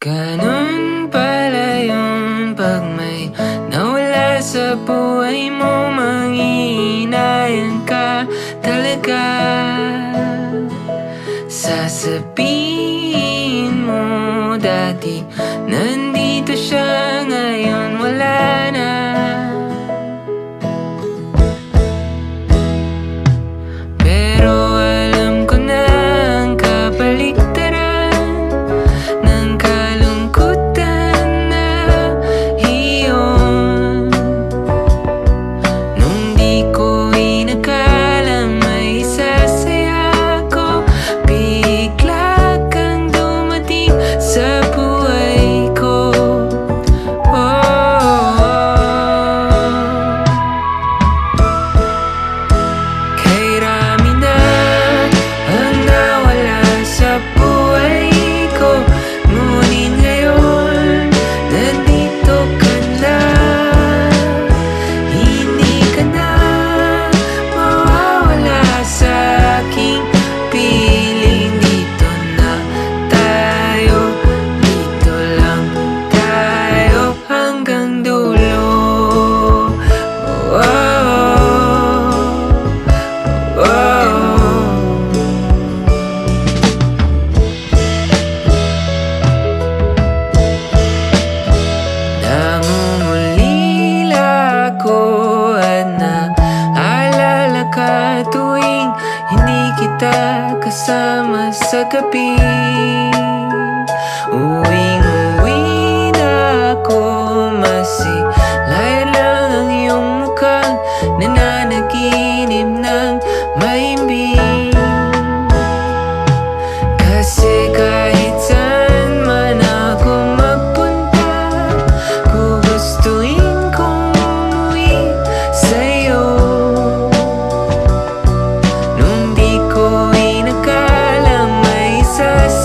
Ganun pala yun pag may nawala sa buhay mo, manghihinayang ka talaga. Sasabihin mo dati nandito siya, ngayon wala na. Pero alam ko na ang kabaliktaran ng kalungkutan na iyon. Nung di ko inakala may sasaya ko, bigla kang dumating sa buhay ko. Kay rami na ang nawala sa buhay ko, ngunit ngayon nandito ka na. Hindi ka na mawawala sa aking piling. Dito na tayo, dito lang tayo hanggang dulo. Nangungulila ko at naalala ka tuwing hindi kita kasama sa gabi. Uwing-uwi na ako, masilayan lang ang iyong mukhang nananaginip ng mahimbing. Kasi kahit saan man ako magpunta, gugustuhin kong umuwi sa'yo. Nung di ko inakala may sasaya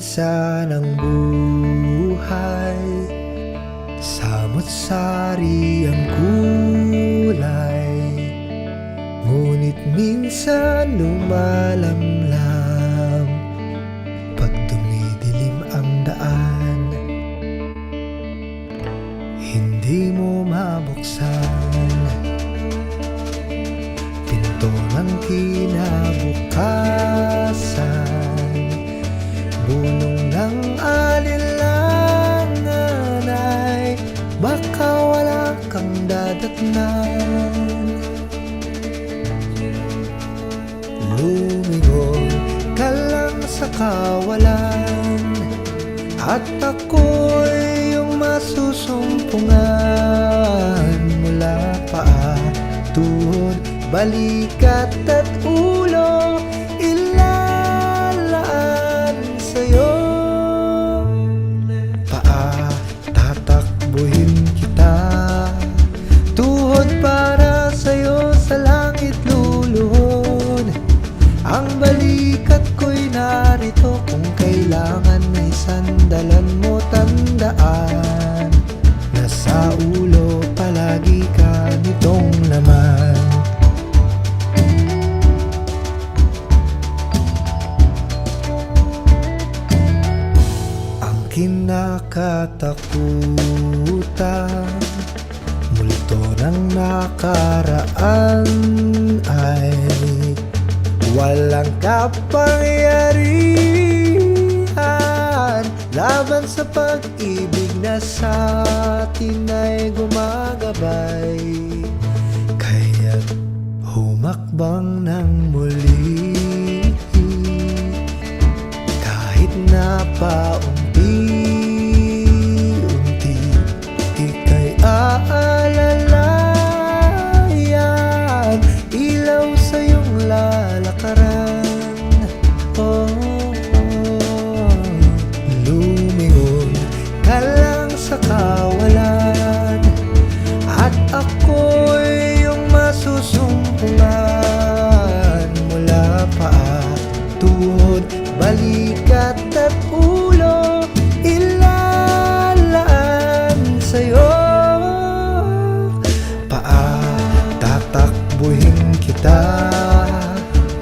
minsan ang buhay, samot-sari ang kulay, ngunit minsan lumalamlam pag dumidilim ang daan. Hindi mo mabuksan pinto ng kinabukasan, bulong ng alinlangan ay baka wala kang dadatnan. Lumingon ka lang sa kawalan, at ako'y iyong masusumpungan. Mula paa, tuhod, balikat at ulo, ilalaan sa'yo. Paa, tatakbuhin kita, tuhod para sa'yo sa langit luluhod. Ang balikat ko'y narito kung kailangan may sandalan mo. Tandaan, nasa ulo palagi ka nitong laman. Ang kinakatakutan, multo ng nakaraan ay walang kapangyarihan laban sa pag-ibig na sa atin ay gumagabay. Kaya't humakbang ng muli, kahit na paunti-unti, ika'y aalalayan, ilaw sa iyong lalakaran. Oh, lumingon ka lang sa kawalan, at ako'y iyong masusumpungan. Mula paa, tuhod, balikat at ulo, ilalaan sa'yo. Paa, tatakbuhin kita,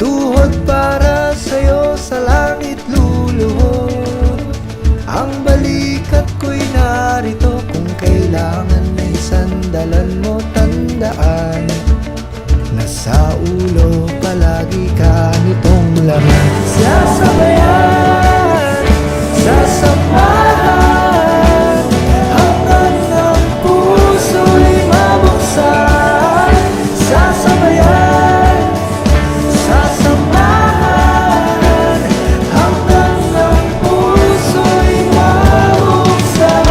tuhod para sa'yo sa langit luluhod. Ang balikat ko'y narito kung kailangan may sandalan mo. Tandaan, nasa ulo palagi ka nitong laman. Sasabayan, sasamahan, hanggang ang puso'y mabuksan. Sasabayan, sasamahan, hanggang ang puso'y mabuksan.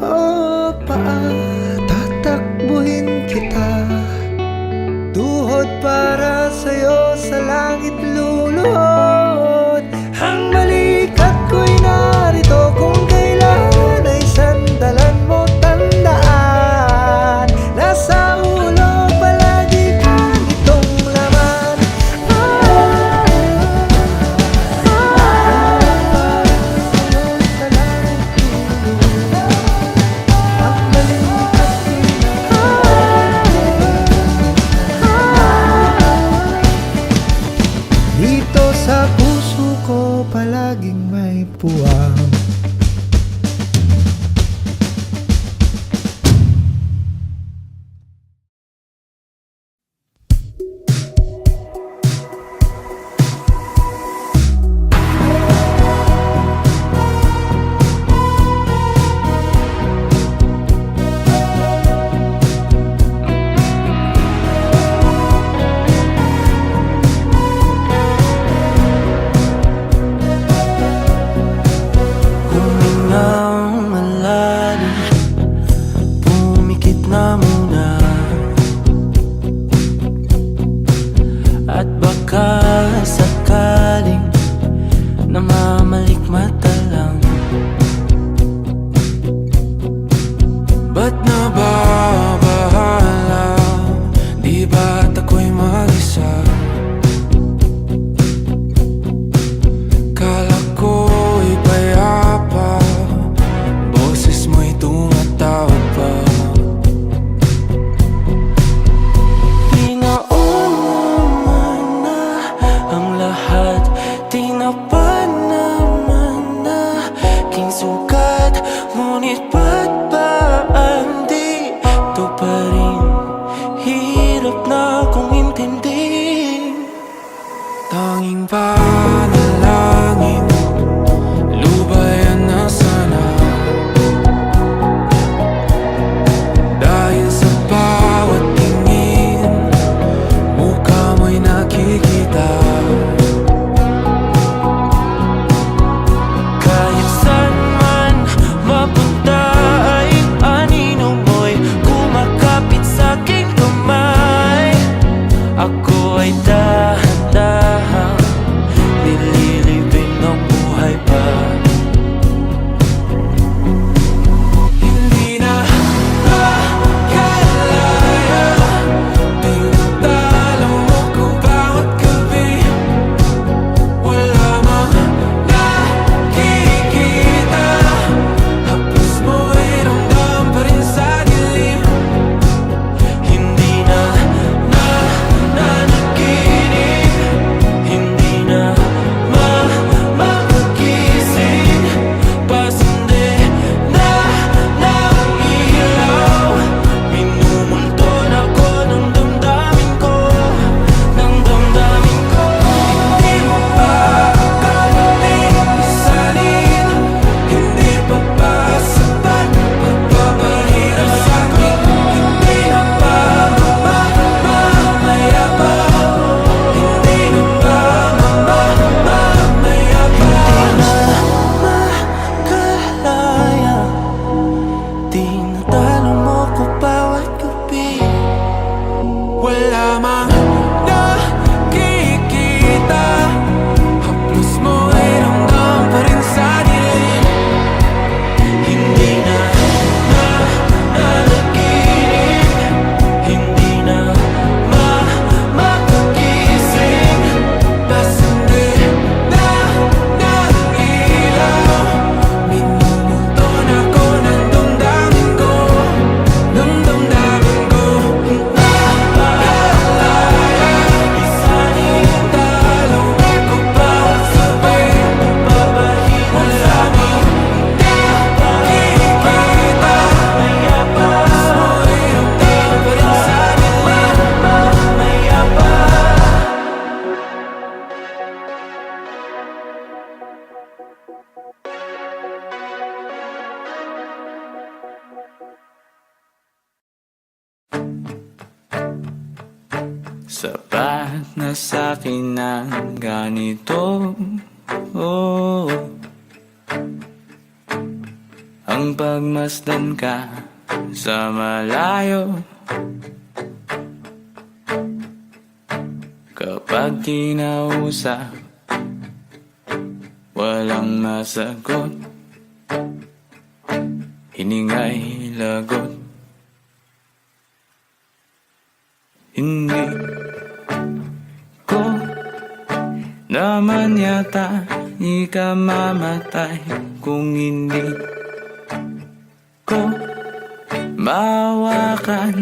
Oh, paa, tatakbuhin kita, tuhod para sa'yo sa langit luluhod. Ang balikat ko'y narito kung kailan ay sandalan mo. Tandaan, nasa ulo palagi ka nitong laman. Ang balikat ko'y dito sa puso ko palaging may puwang. Ba't nababahala Tanging panalangin, lubayan na sana. Dahil sa bawat tingin, mukha mo'y nakikita. Kahit saan man mapunta ay anino mo'y kumakapit sa'king kamay. Ako ay dahan-dahan nililibing ng buhay pa. Hindi na makalaya, tinatalo mo ko bawat gabi. Wala mang nakikita, hapos mo ay ramdam pa rin sa dilim. Hindi na nanaginip, hindi na mapagising. Pasindi na ng ilaw, minumulton ako ng damdamin ko, ng damdamin ko. Hindi mo pa kailangang isalin, hindi pa ba sapat pagpapahirap sa'kin? Hindi na ba mamamaya pa? Hindi na ba mamamaya pa? Hindi na makalaya, tinatalo mo ko bawat gabi. Wala mang nakikita, haplos mo ay ramdam pa rin sa dilim. Hindi na nanaginip, hindi na mapagising. Pasindi na ng ilaw, minumulton ako ng damdamin ko, ng damdamin ko. Nakalaya, isalin, talo ako bawat sabay, papahirap sa'kin. Nakikita, hapos mo ay ramdam pa rin sa dilim. Mamaya pa. Sapat na sa'kin ang ganito, oh. Ang pagmasdan ka sa malayo, kapag kinausap, walang masagot, hiningay lagot. Hindi ko naman yata ikamamatay kung hindi ko mawakan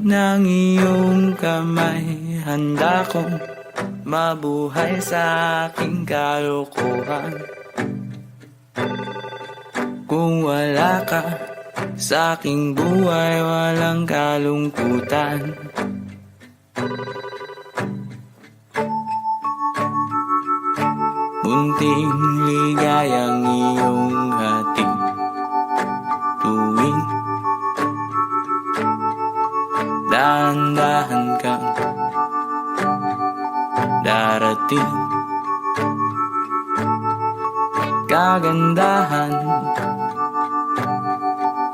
ng iyong kamay. Handa kong mabuhay sa aking kalokohan. Kung wala ka sa aking buhay, walang kalungkutan. Munting ligayang iyong hatid tuwing dahan-dahan kang darating. Kagandahan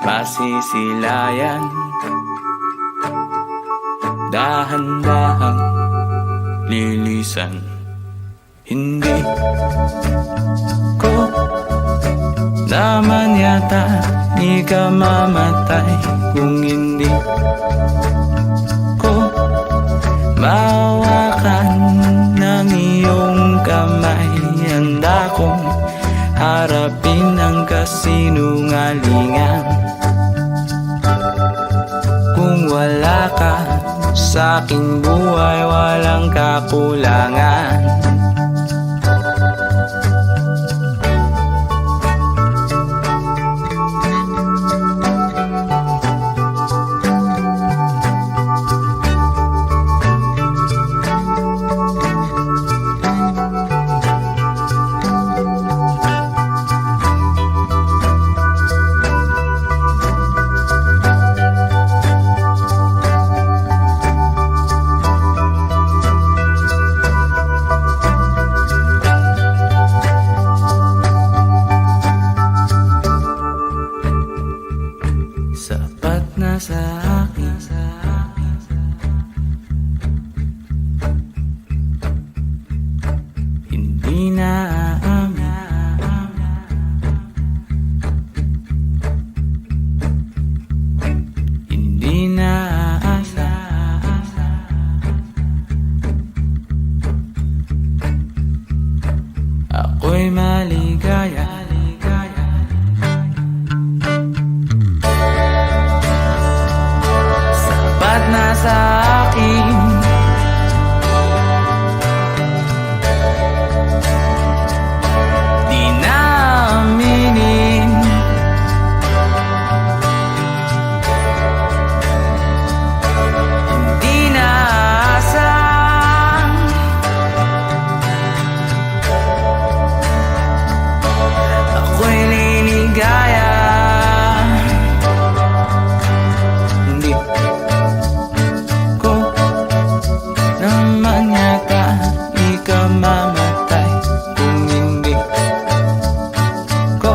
masisilayan, dahan-dahang lilisan. Hindi ko naman yata ikamamatay kung hindi ko mawakan ng iyong kamay. Handa kong harapin ang kasinungalingan. Kung wala ka sa aking buhay, walang kakulangan. ako'y maligaya. Sapat na sa akin di na aminin. Hindi na asang ako'y liligaya. Hindi ko naman yata ikamamatay kung hindi ko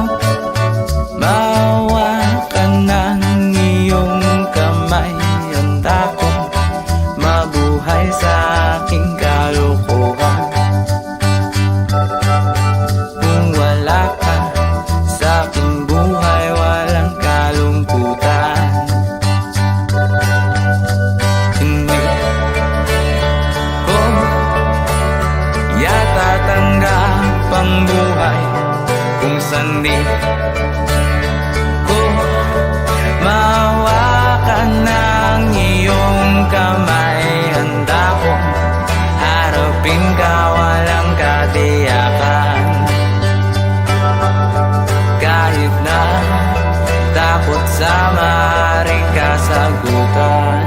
mahawakan ng iyong kamay. Handa kong mabuhay sa aking kalokohan. Kung wala ka sa aking buhay, walang kalungkutan. Hindi ko yata tanggap ang buhay kung sandi ko mahawakan ng iyong kamay. Handa kong harapin ka, walang katiyakan. Kahit na takot sa maaaring kasagutan.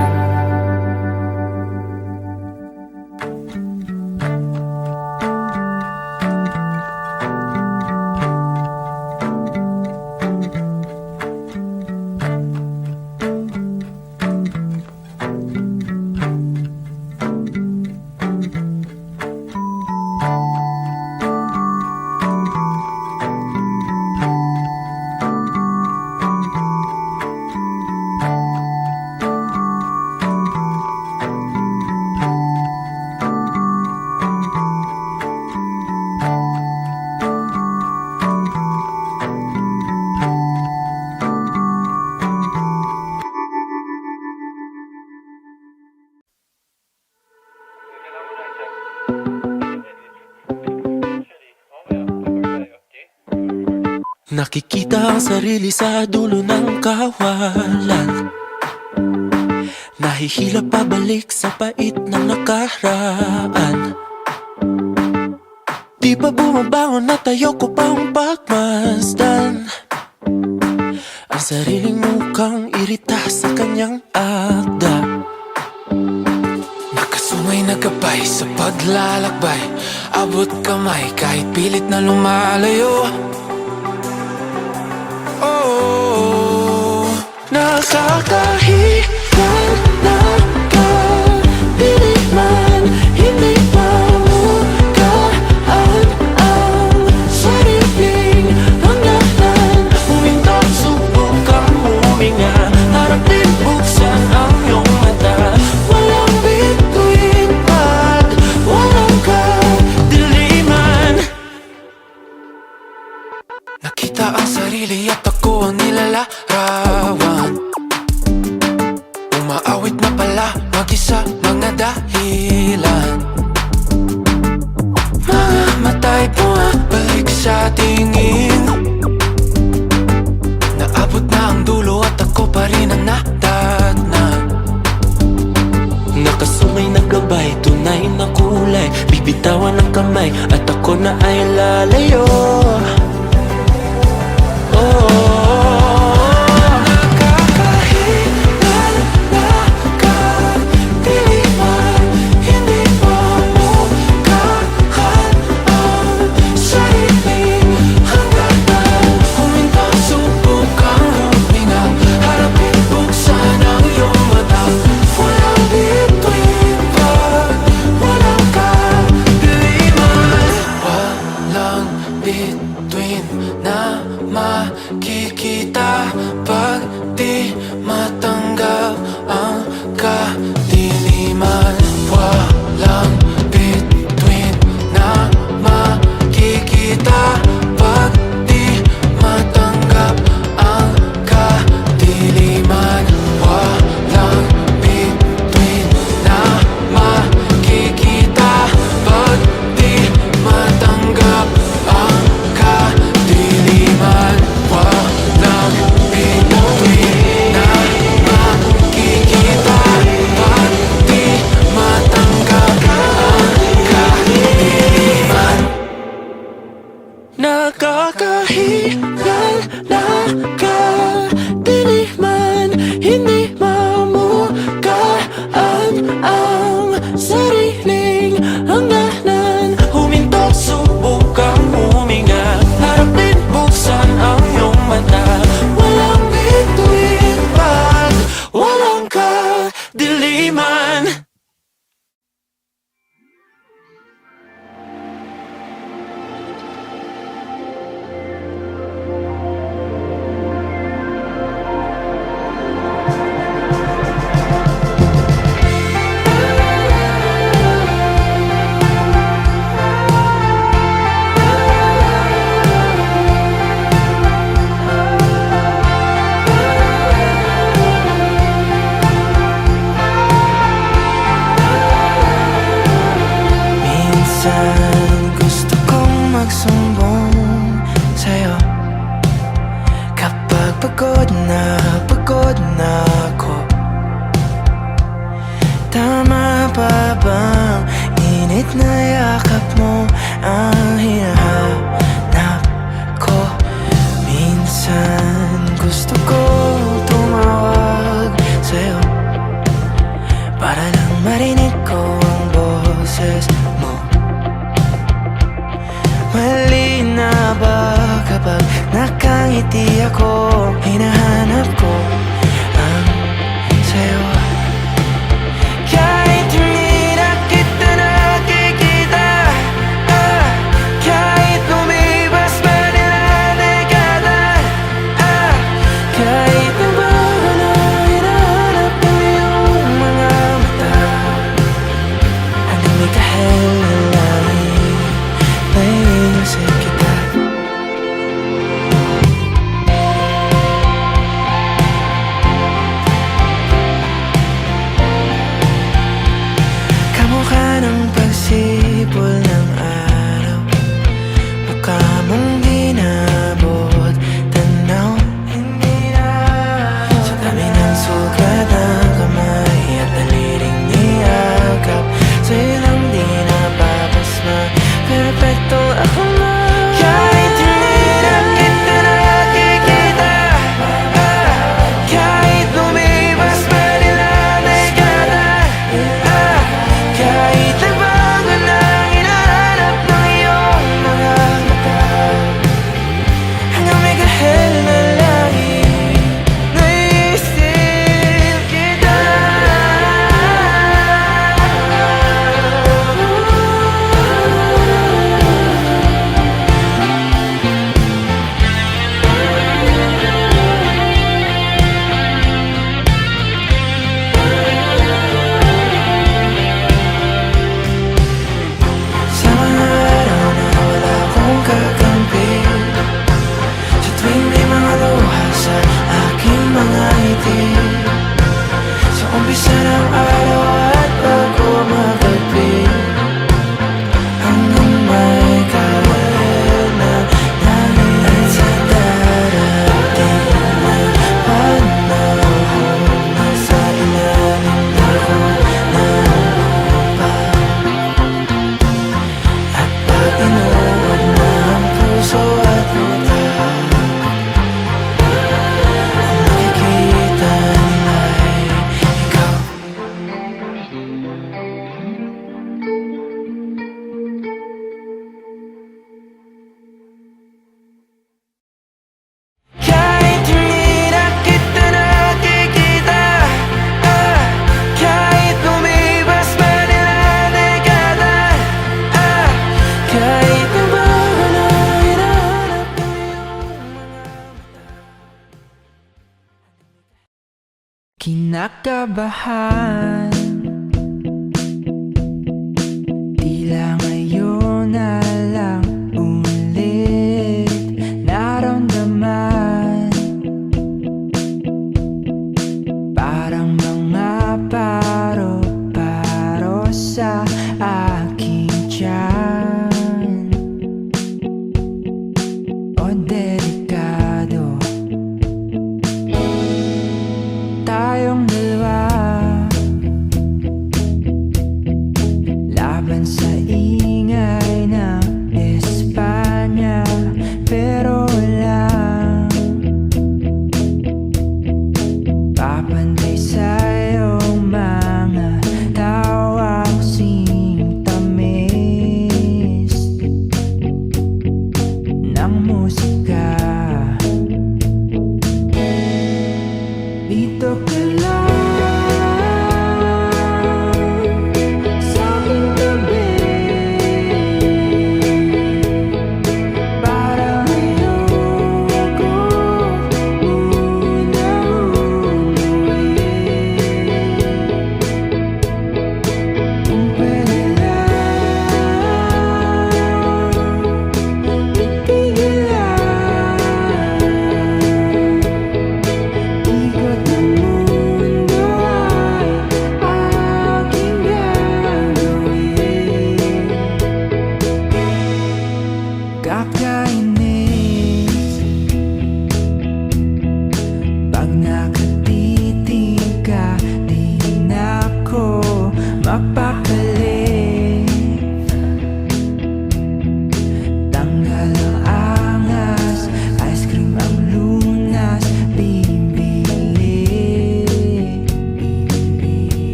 Nakikita ang sarili sa dulo ng kawalan. Nahihilap pabalik sa pait ng nakaraan. Di pa bumabangon at ayoko pang pagmasdan ang sariling mukhang irita sa kanyang akda. Nakasungay na gabay sa paglalakbay, abot kamay kahit pilit na lumalayo. Oh, nakakahiyan na kapilit man, hindi mamukaan ang sariling hangganan. Huminto, subukang huminga, harapin, buksan ang iyong mata. Walang bituin at walang kadiliman. nakita ang sarili at ako ang nilalarawan. Umaawit na pala mag-isa, mga dahilan. Mga matay bumabalik sa tingin. Naabot na ang dulo at ako pa rin ang nadatnan. Nakasungay na gabay, tunay na kulay, bibitawan ng kamay at ako na ay lalayo. Nakakahilan na kadiliman, hindi mamukaan ang sariling hangganan. Huminto, subukang huminga, harapin, buksan ang iyong mata. Walang bituin pag walang kadiliman. Walang bituin na makikita. Nakahilala ka, diliman, hindi mamukaan ang sariling hangganan. Huminto, subukang huminga, harapin, buksan ang iyong mata. Walang bituin pag walang kadiliman. Minsan gusto kong magsumbong sa'yo kapag pagod na ako. Tama pa bang init na yakap mo ang hinahanap ko? Minsan gusto ko tumawag sa'yo para lang marinig ko ang boses mo. Mali na ba kapag nakangiti ako? Hinahanap ko ang sayo. Kahit hindi na kita nakikita, kahit lumipas pa nila dekada, kahit nabago na hinahanap ko yung mga mata, hanggang may kahel na langit, naiisip kita. Kamukha ng pagsipol ng araw, mukha mong di naabot tanaw. Sa dami ng sugat ng kamay at daliling niyakap, sa'yo lang di napapasma, perpekto ako na. Kahit hindi na kita nakikita, kahit lumipas pa nila dekada, kahit nagbago na hinahanap ng iyong mga mata, hanggang may kahel na langit, naiisip kita. Sa mga araw na wala akong kakampi, sa tuwing may mga luha sa aking mga ngiti, sa umpisa ng araw at bago magagpit, hanggang may kahel na langit, at sa darating na panahon, nasa ilalim ako ng lupa. At pag inuod na ang puso at utak, ang makikita nila'y ikaw. Kahit hindi na kita nakikita, kahit lumipas pa nila dekada, kahit nabago na hinahanap ko yung mga mata. Kinakabahan, tila ngayon na lang ulit naramdaman, parang mga paro-paro sa aking tiyan. O delikado, tayong dalawa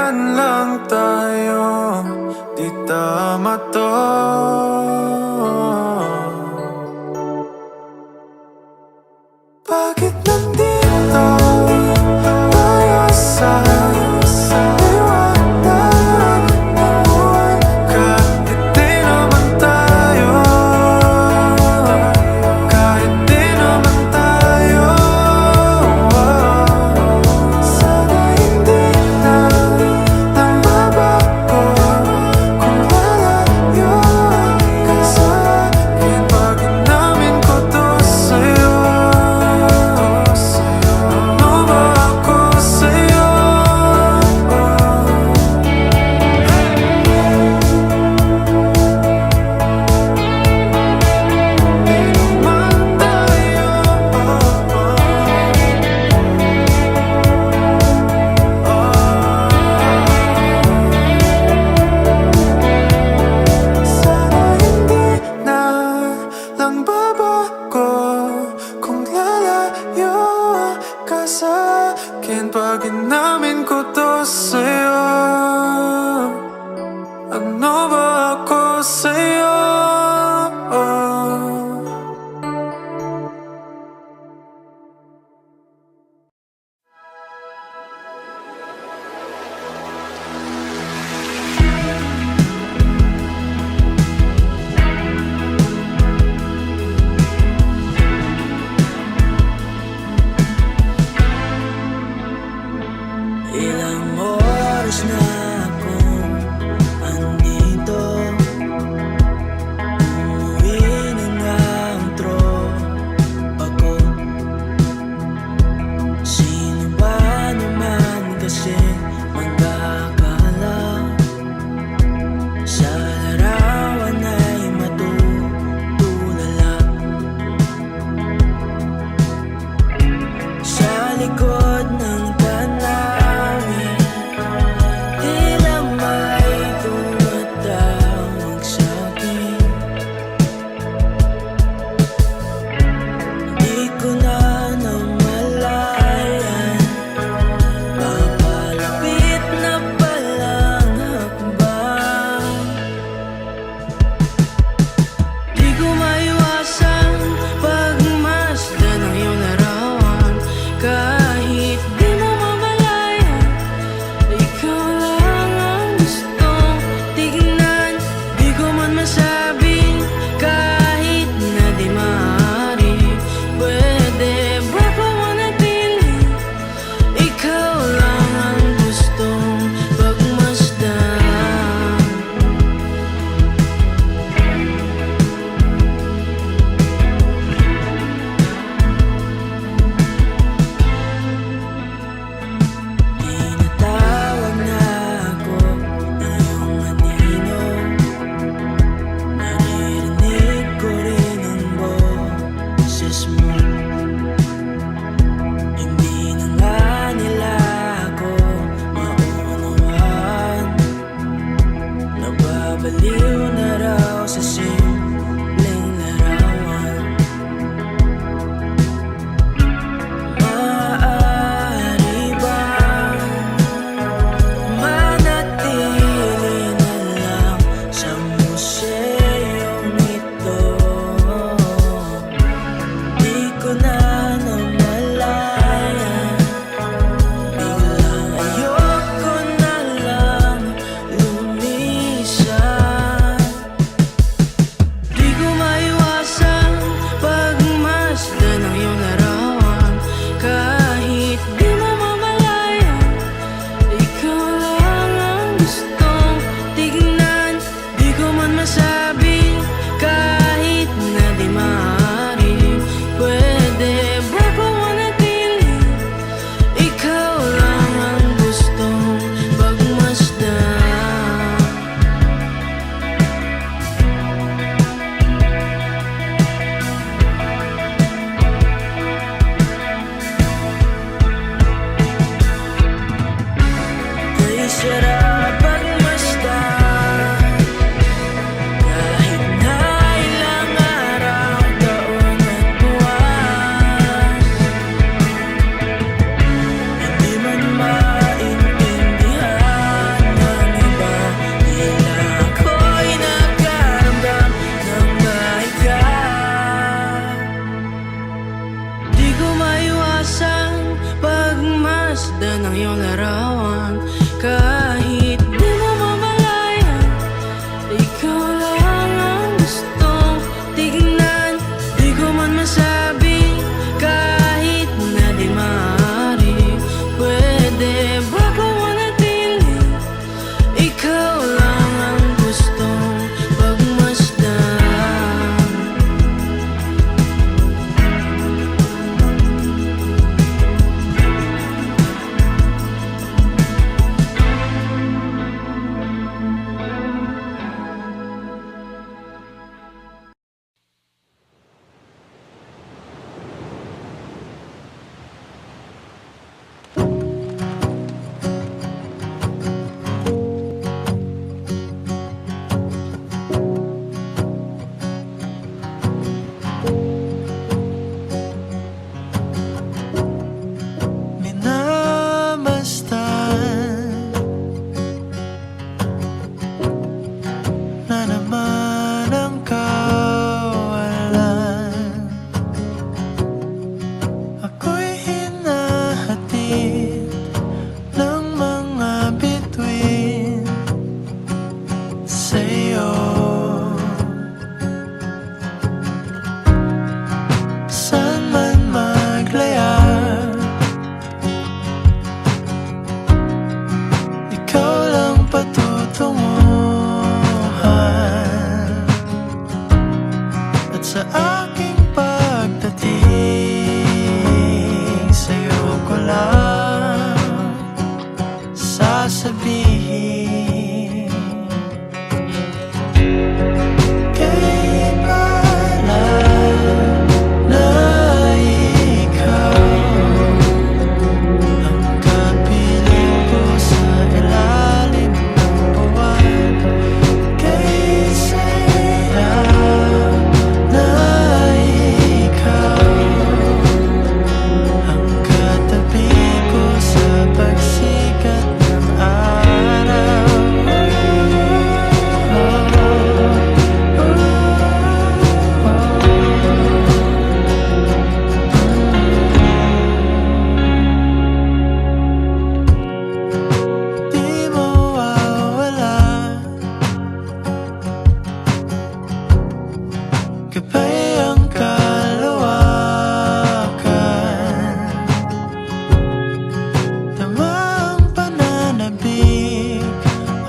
Saan lang tayo? Di tama to. Bakit nandito tayo sa liwanag ng buwan? Kahit di naman tayo, kahit di naman tayo. Sana hindi na nagbabago kung lalayo ka sa akin. Pag inamin ko to sa'yo, ano ba ako sa'yo? Di naman tayo. Sana hindi na lang babago kung lalayo ka sa akin. Pag inamin ko to sa'yo, ano ba ako sa'yo? Ilang oras na akong andito, umuwi na nga ang tropa ko. Sino ba naman kasi magkakala sa larawan ay matutulala? Sa likod ng tanawin, tila may tumatawag sa'kin. Di ko na namalayan, papalapit na palang hakbang. Di ko maiwasang pagmasdan ng iyong larawan. Kahit di mo mamalayan, ikaw lang ang gustong tignan. Di ko man masabi, kahit na di maaari. Pwede ba pamanatili? Ikaw lang ang gustong pagmasdan. Tinatawag na ako ng iyong anino, naririnig ko rin ang boses mo. Hindi na nga nila ako maunawaan, nababaliw na raw sa simpleng larawan. Maaari bang manatili na lang sa museyong ito? Di ko na namalayan, biglang ayoko na lang lumisan. Di ko maiwasang pagmasdan ng iyong larawan. Kahit di mo mamalayan, ikaw lang ang gustong tignan. Di ko man masabi, kahit na di maaari. Pwede ba pamanatili? Ikaw lang ang gustong pagmasdan. Ay sarap pagmasdan, kahit na ilang araw, taon at buwan. Hindi man maintindihan patutunguhan. At sa aking pagdating, sa'yo ko lang sasabihin. Kailan na ikaw ang kapiling ko sa ilalim ng buwan? Kay saya na ikaw ang katabi ko sa pagsikat ng araw. Di mawawala kapay ang kalawakan. Tama ang pananabik,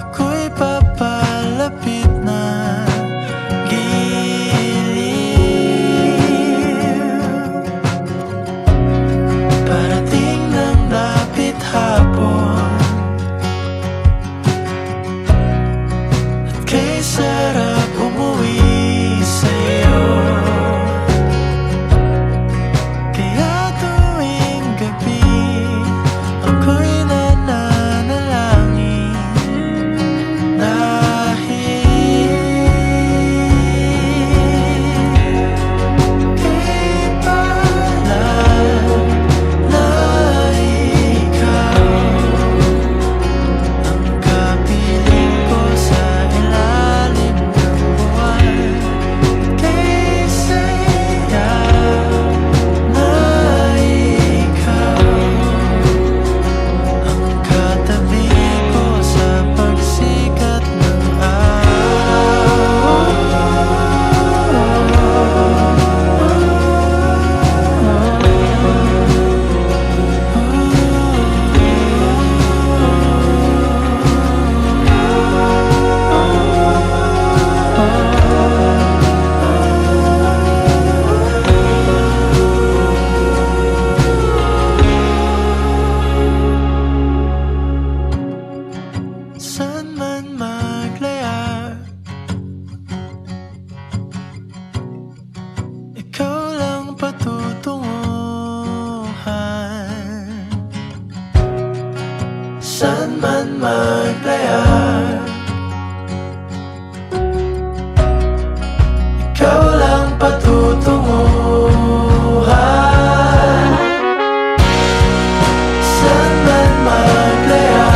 ako'y papalapit na giliw. Parating ng lapit hapon, at kay sarap umuwi sa'yo. Kaya tuwing gabi, ako'y nananalangin dahil kay palan na ikaw ang kapiling ko sa ilalim ng buwan. Kay saya na ikaw ang katabi ko sa pagsikat ng saan man maglaya, ikaw lang patutunguhan. Saan man maglaya, ikaw lang patutunguhan. Saan man maglaya,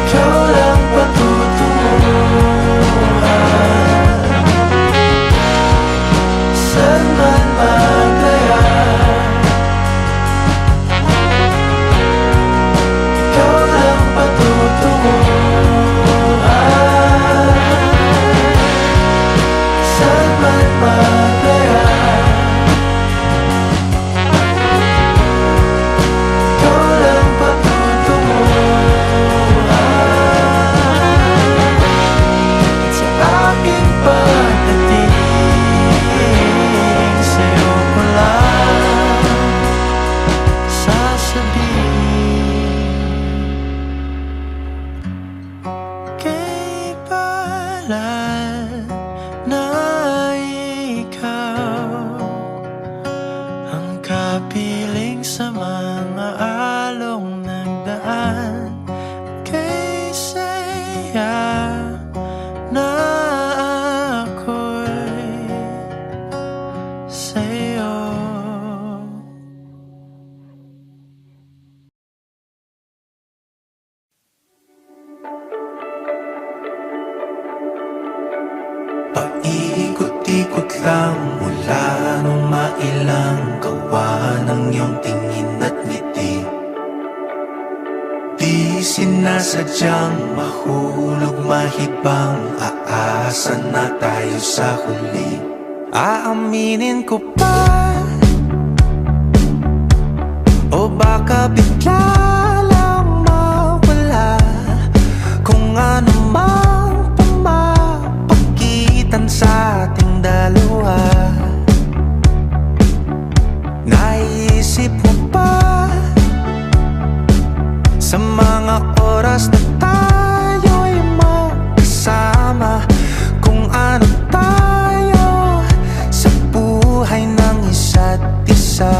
ikaw lang patutunguhan. Saan man maglaya, ikaw lang patutunguhan. Saan man maglaya, ikaw lang patutunguhan. Sa aking pagdating, sa'yo ko lang sasabihin. Kay palan na ikaw ang kapiling sa mga along nagdaan. Kay saya na ako'y sa'yo. Paikot-ikot lang mula nung mailang gawa ng iyong tingin at ngiti. Di sinasadyang mahulog mahibang, aasa na tayo sa huli. Aaminin ko pa, o baka Nakakabigla lang mawala kung ano mang pumapagitan sa ating dalawa. Naisip mo ba sa mga oras na tayo'y magkasama, kung ano tayo sa buhay ng isa't isa?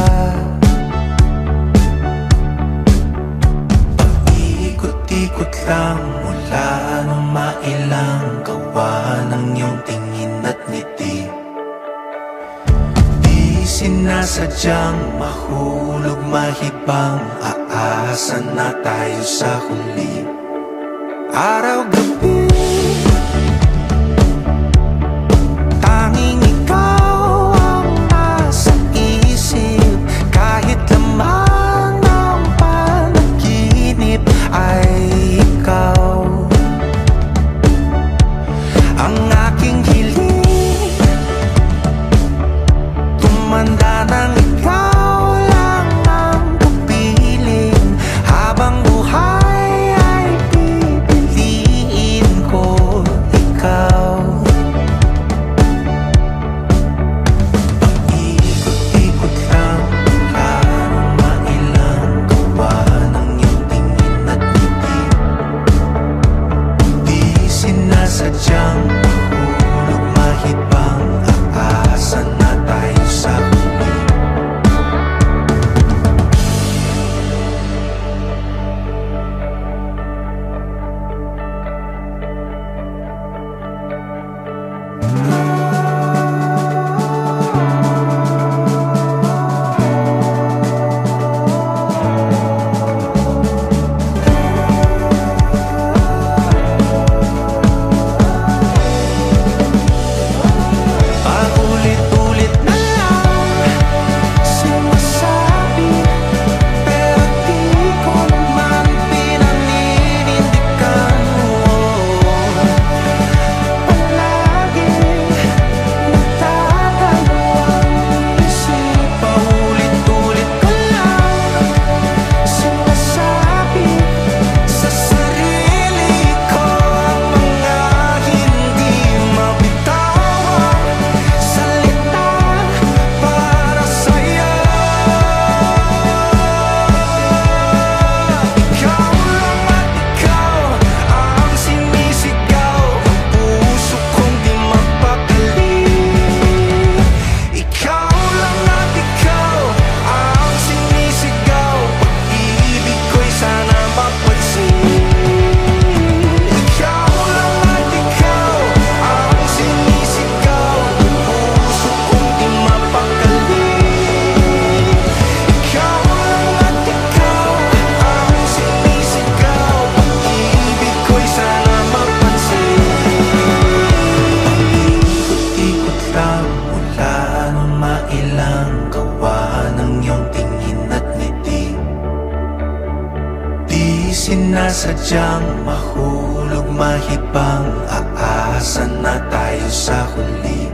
Paikot-ikot lang mula nung mailang gawa ng iyong tingin at ngiti. Di sinasadyang mahulog, mahibang, aasa na tayo sa huli. Araw-gabi, tanging ikaw ang nasa isip. Kahit laman ng panaginip ay ikaw ang aking hiling. Tumanda nang ikaw lang ang kapiling, habang buhay ay pipiliin ko ikaw. Paikot-ikot lang mula nung mailang gawa ng iyong tingin at ngiti. Di sinasadyang mahulog, mahibang, aasa na tayo sa huli. Paulit-ulit na lang sinasabi, pero di ko naman pinaninindigan mo. Palagi nagdadalawang isip. Paulit-ulit ko lang sinasabi sa sarili ko ang mga hindi mabitawang salita para sa'yo. Ikaw lang at ikaw ang sinisigaw, ang puso kong di mapakali. Ikaw lang at ikaw ang sinisigaw, pag-ibig ko'y sana mapansin. Ikaw lang at ikaw ang sinisigaw, ang puso kong di mapakali. Ikaw lang at ikaw ang sinisigaw, pag-ibig ko'y sana mapansin. Ikot-ikot lang mula nung mailang gawa ng iyong tingin at ngiti. Di sinasadyang mahulog, mahibang, aasa na tayo sa huli.